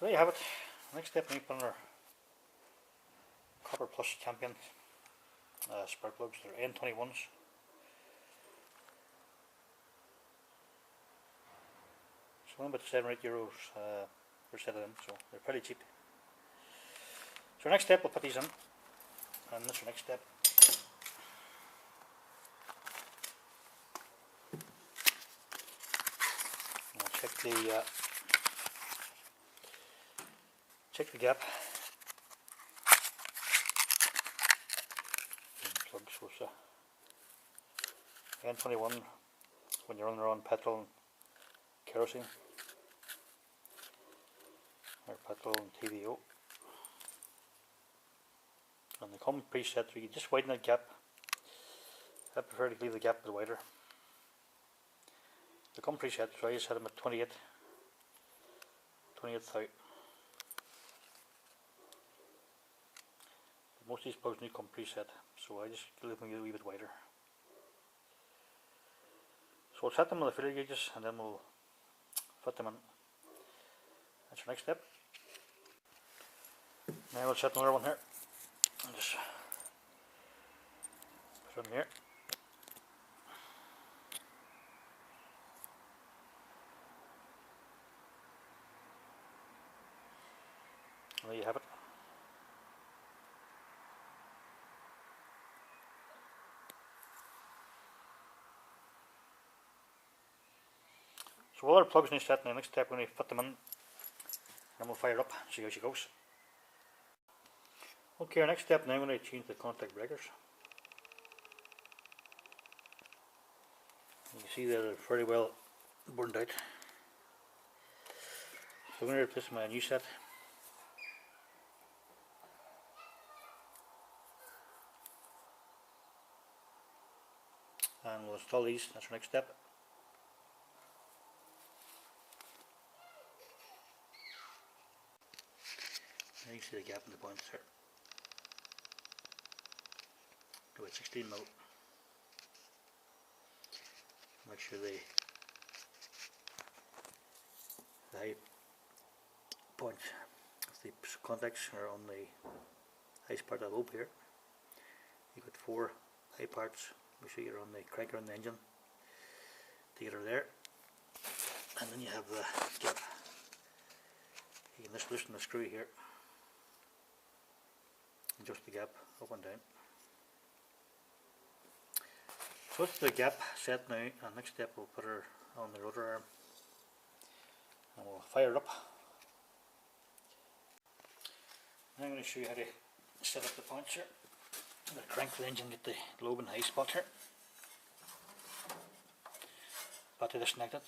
So there you have it. Next step, we put on our Copper Plus Champion spark plugs. They're N21s. So only about €7 or €8 per set of them, so they're pretty cheap. So our next step, we'll put these in, and that's our next step. We'll check the gap. Plugs was N21 when you're on petrol and kerosene, or petrol and TVO. And they come preset, so you can just widen that gap. I prefer to leave the gap a bit wider. They come preset, so I just set them at 28 thou. Most of these plugs need come preset, so I just leave them a wee bit wider. So we'll set them on the feeler gauges and then we'll fit them in. That's our next step. Now we'll set another one here. And just put it in here. And there you have it. So all our plugs need set. Now next step, we're going to put them in and we'll fire it up and see how she goes. Okay, our next step now, I'm going to change the contact breakers. You can see they're very well burned out. So I'm going to replace my new set. And we'll install these, that's our next step. Now you can see the gap in the points here. Go at 16 mil. Make sure the high points of the contacts are on the highest part of the lobe here. You've got 4 high parts. Make sure you're on the cranker on the engine to get her there. And then you have the gap. You can just loosen the screw here. Adjust the gap up and down. So that's the gap set now, and next step we'll put her on the rotor arm and we'll fire it up. Now I'm going to show you how to set up the points here. I'm going to crank the engine, get the lobe and high spot here. Battery disconnected.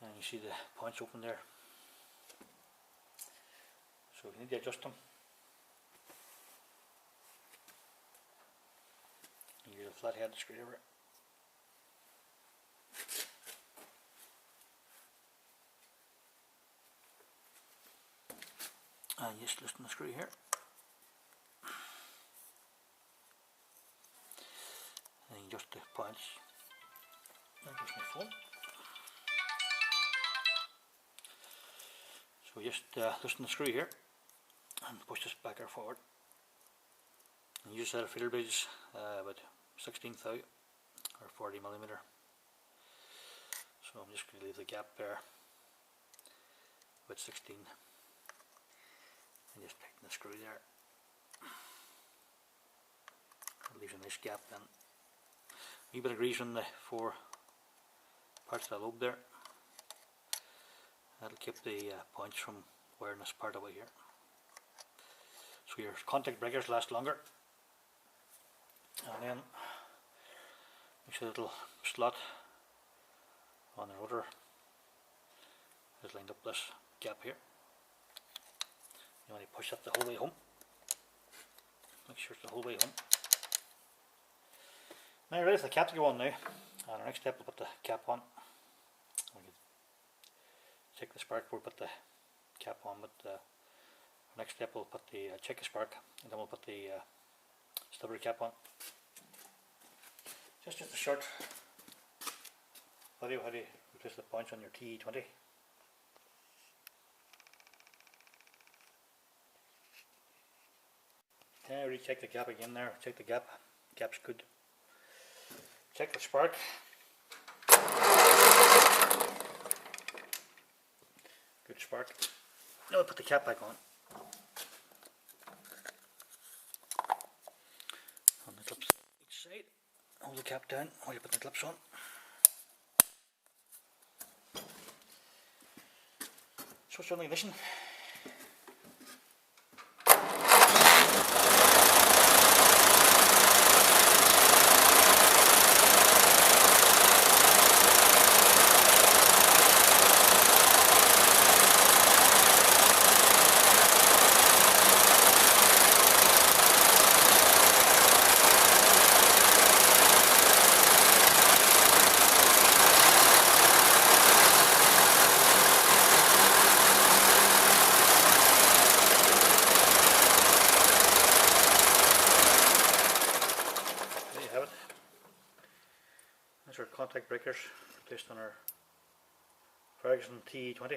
And you see the points open there. So you need to adjust them. You use a flathead screwdriver. And just loosen the screw here. And adjust the points. Adjust my phone. So just loosen the screw here and push this back or forward. And use a set of feeler gauges about 16 thou or 40 millimeter. So I'm just going to leave the gap there about 16 and just tighten the screw there. It leaves a nice gap then. A wee bit of grease on the 4 parts of the lobe there. That'll keep the points from wearing this part away here. So your contact breakers last longer. And then make sure the little slot on the rotor is lined up this gap here. You want to push that the whole way home. Make sure it's the whole way home. Now you're ready for the cap to go on now. And our next step we'll put the cap on. Check the spark before we put the cap on, but next step we'll put the check the spark and then we'll put the stability cap on. Just a short how do you replace the points on your TE20? Yeah, recheck the gap again there. Check the gap. Gap's good. Check the spark. Good spark. Now we'll put the cap back on. On the clips each side. Hold the cap down while you put the clips on. Switch on the ignition. These are contact breakers placed on our Ferguson TE20.